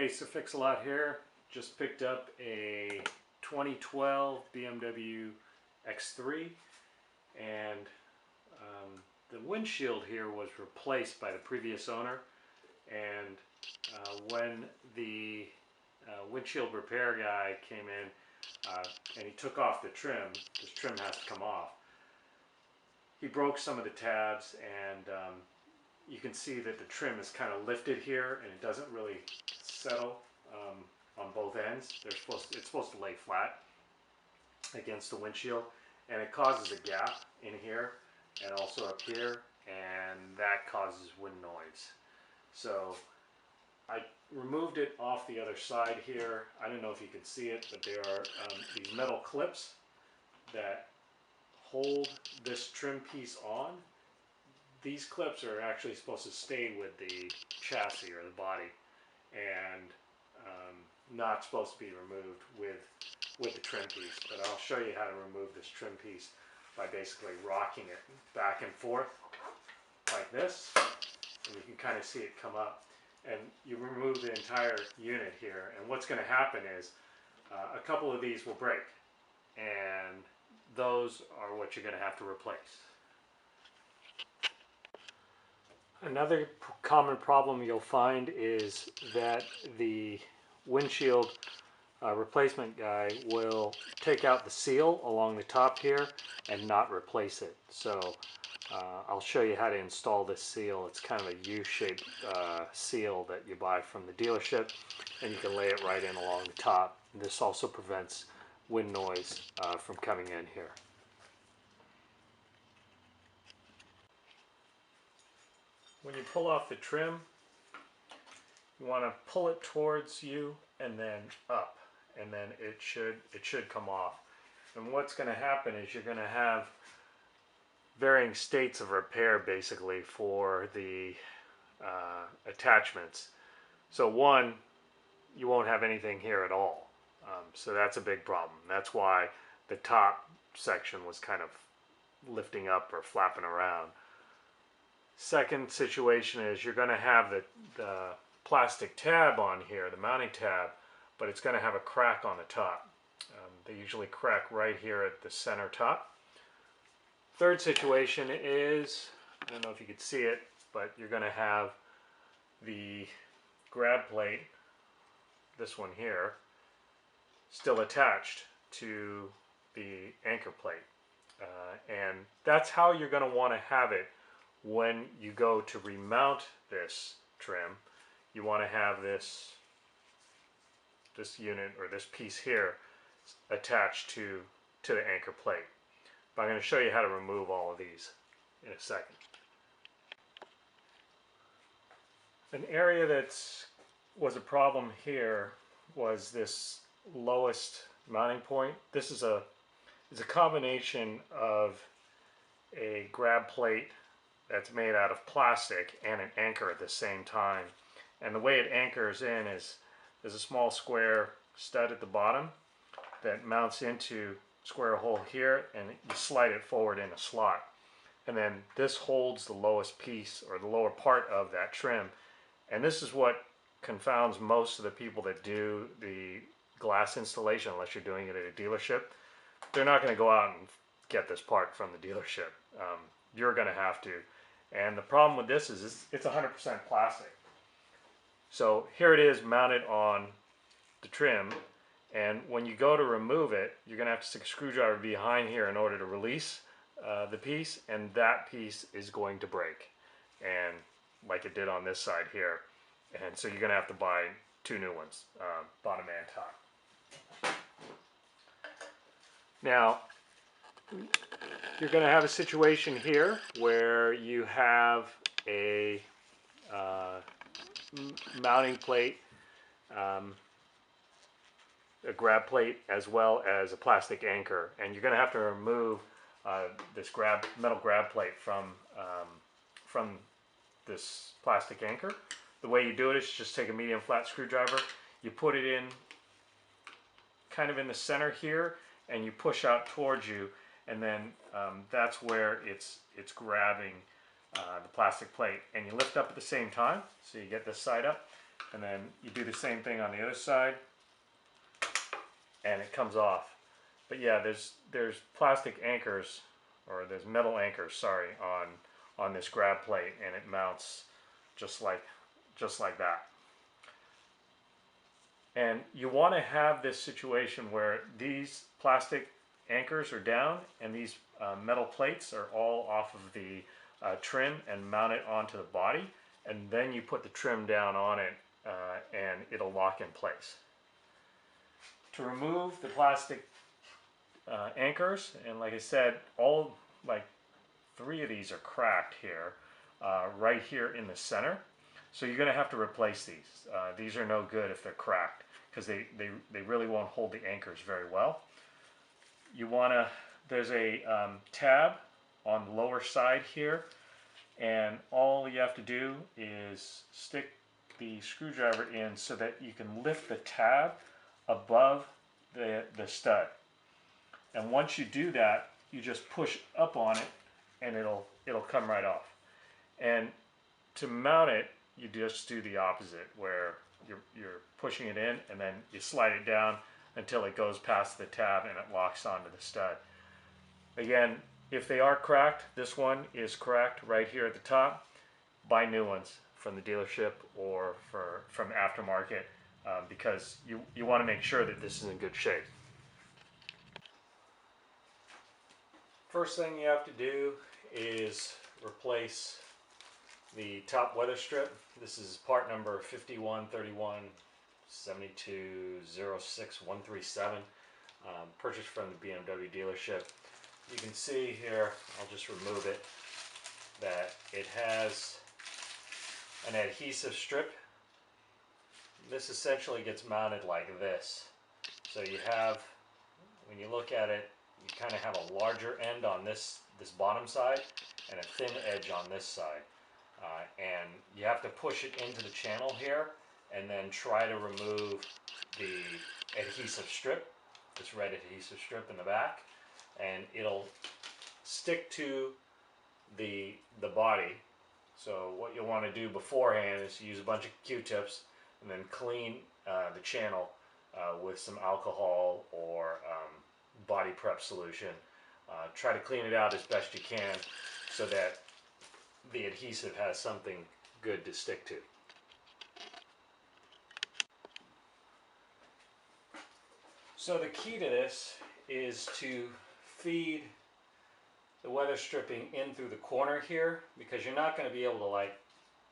Hey, Sir-Fixa-Lot here. Just picked up a 2012 BMW X3 and the windshield here was replaced by the previous owner, and when the windshield repair guy came in and he took off the trim, this trim has to come off, he broke some of the tabs, and you can see that the trim is kind of lifted here and it doesn't really settle on both ends. It's supposed to lay flat against the windshield, and it causes a gap in here and also up here, and that causes wind noise. So I removed it off the other side here. I don't know if you can see it, but there are these metal clips that hold this trim piece on. These clips are actually supposed to stay with the chassis or the body, and not supposed to be removed with the trim piece. But I'll show you how to remove this trim piece by basically rocking it back and forth like this, and you can kind of see it come up, and you remove the entire unit here. And what's going to happen is a couple of these will break, and those are what you're going to have to replace. Another common problem you'll find is that the windshield replacement guy will take out the seal along the top here and not replace it. So I'll show you how to install this seal. It's kind of a U-shaped seal that you buy from the dealership, and you can lay it right in along the top. This also prevents wind noise from coming in here. When you pull off the trim, you want to pull it towards you and then up, and then it should come off. And what's going to happen is you're going to have varying states of repair basically for the attachments. So one, you won't have anything here at all. So that's a big problem. That's why the top section was kind of lifting up or flapping around. Second situation is you're going to have the plastic tab on here, the mounting tab, but it's going to have a crack on the top. They usually crack right here at the center top. Third situation is, I don't know if you could see it, but you're going to have the grab plate, this one here, still attached to the anchor plate. And that's how you're going to want to have it when you go to remount this trim. You want to have this unit or this piece here attached to the anchor plate. But I'm going to show you how to remove all of these in a second. An area that was a problem here was this lowest mounting point. This is a combination of a grab plate that's made out of plastic and an anchor at the same time. And the way it anchors in is there's a small square stud at the bottom that mounts into a square hole here, and you slide it forward in a slot. And then this holds the lowest piece or the lower part of that trim. And this is what confounds most of the people that do the glass installation, unless you're doing it at a dealership. They're not going to go out and get this part from the dealership. You're going to have to. And the problem with this is it's 100% plastic. So here it is mounted on the trim, and when you go to remove it, you're going to have to stick a screwdriver behind here in order to release the piece, and that piece is going to break, and like it did on this side here. And so you're going to have to buy two new ones, bottom and top. Now, you're going to have a situation here where you have a mounting plate, a grab plate, as well as a plastic anchor, and you're going to have to remove this metal grab plate from this plastic anchor. The way you do it is just take a medium flat screwdriver, you put it in kind of in the center here, and you push out towards you, and then that's where it's grabbing the plastic plate, and you lift up at the same time, so you get this side up, and then you do the same thing on the other side, and it comes off. But yeah, there's plastic anchors, or there's metal anchors, sorry, on this grab plate, and it mounts just like that. And you want to have this situation where these plastic anchors are down and these metal plates are all off of the trim and mounted onto the body, and then you put the trim down on it and it'll lock in place. To remove the plastic anchors, and like I said, all like 3 of these are cracked here, right here in the center. So you're going to have to replace these. These are no good if they're cracked, because they really won't hold the anchors very well. You want to, there's a tab on the lower side here, and all you have to do is stick the screwdriver in so that you can lift the tab above the stud. And once you do that, you just push up on it and it'll come right off. And to mount it, you just do the opposite, where you're pushing it in and then you slide it down until it goes past the tab and it locks onto the stud. Again, if they are cracked, this one is cracked right here at the top, buy new ones from the dealership or from aftermarket, because you want to make sure that this is in good shape. First thing you have to do is replace the top weather strip. This is part number 5131-7206-137, purchased from the BMW dealership. You can see here, I'll just remove it, that it has an adhesive strip. This essentially gets mounted like this. So you have, when you look at it, you kind of have a larger end on this bottom side and a thin edge on this side. And you have to push it into the channel here and then try to remove the adhesive strip, this red adhesive strip in the back, and it'll stick to the body. So what you'll want to do beforehand is use a bunch of Q-tips and then clean the channel with some alcohol or body prep solution. Try to clean it out as best you can so that the adhesive has something good to stick to. So the key to this is to feed the weather stripping in through the corner here, because you're not going to be able to like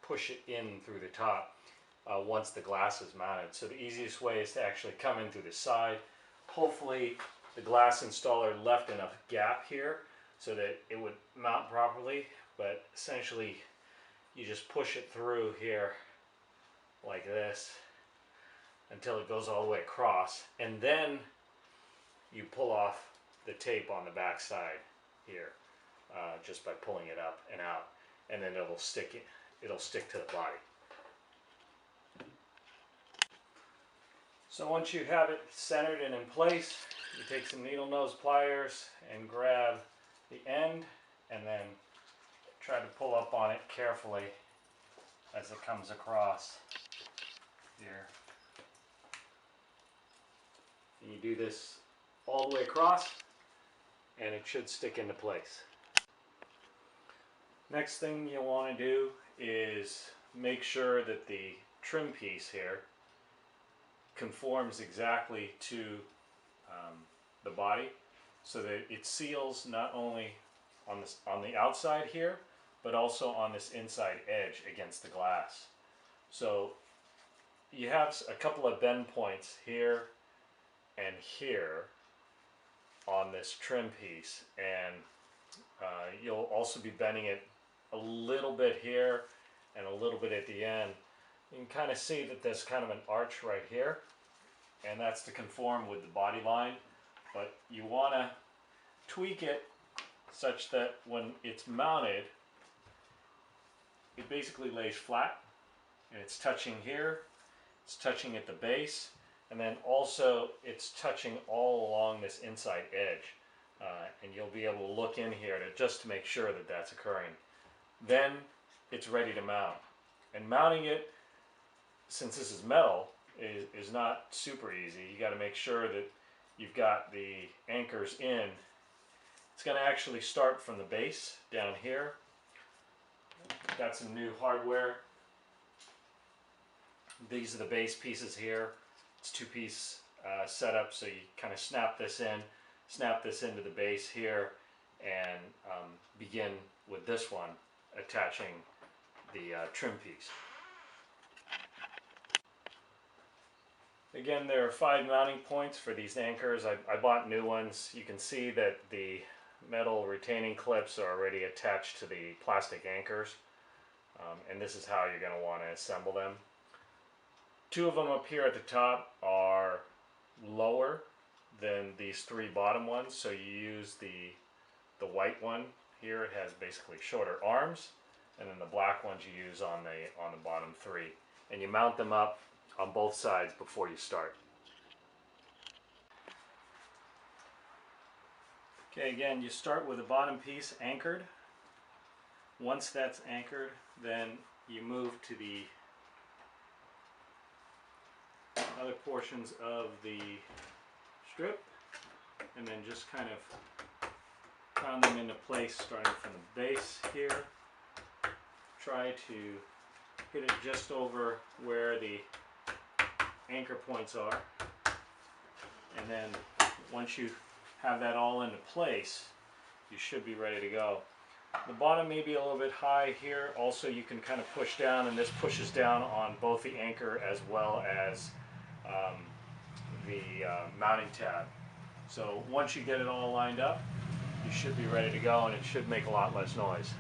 push it in through the top once the glass is mounted. So the easiest way is to actually come in through the side. Hopefully the glass installer left enough gap here so that it would mount properly, but essentially you just push it through here like this until it goes all the way across, and then you pull off the tape on the back side here just by pulling it up and out, and then it'll stick to the body. So once you have it centered and in place, you take some needle nose pliers and grab the end and then try to pull up on it carefully as it comes across here. And you do this all the way across and it should stick into place. Next thing you want to do is make sure that the trim piece here conforms exactly to the body, so that it seals not only on the outside here, but also on this inside edge against the glass. So you have a couple of bend points here and here on this trim piece, and you'll also be bending it a little bit here and a little bit at the end. You can kind of see that there's kind of an arch right here, and that's to conform with the body line, but you want to tweak it such that when it's mounted, it basically lays flat and it's touching here, it's touching at the base, and then also it's touching all along this inside edge, and you'll be able to look in here just to make sure that that's occurring. Then it's ready to mount, and mounting it since this is metal, is not super easy. You got to make sure that you've got the anchors in. It's going to actually start from the base down here. Got some new hardware. These are the base pieces here. It's two-piece setup, so you kind of snap this into the base here, and begin with this one attaching the trim piece. Again, there are 5 mounting points for these anchors. I bought new ones. You can see that the metal retaining clips are already attached to the plastic anchors, and this is how you're going to want to assemble them. 2 of them up here at the top are lower than these 3 bottom ones, so you use the white one here. It has basically shorter arms, and then the black ones you use on the bottom 3, and you mount them up on both sides before you start. Okay, again, you start with the bottom piece anchored. Once that's anchored, then you move to the other portions of the strip, and then just kind of pound them into place, starting from the base here. Try to hit it just over where the anchor points are, and then once you have that all into place, you should be ready to go. The bottom may be a little bit high here. Also, you can kind of push down, and this pushes down on both the anchor as well as the mounting tab. So once you get it all lined up, you should be ready to go, and it should make a lot less noise.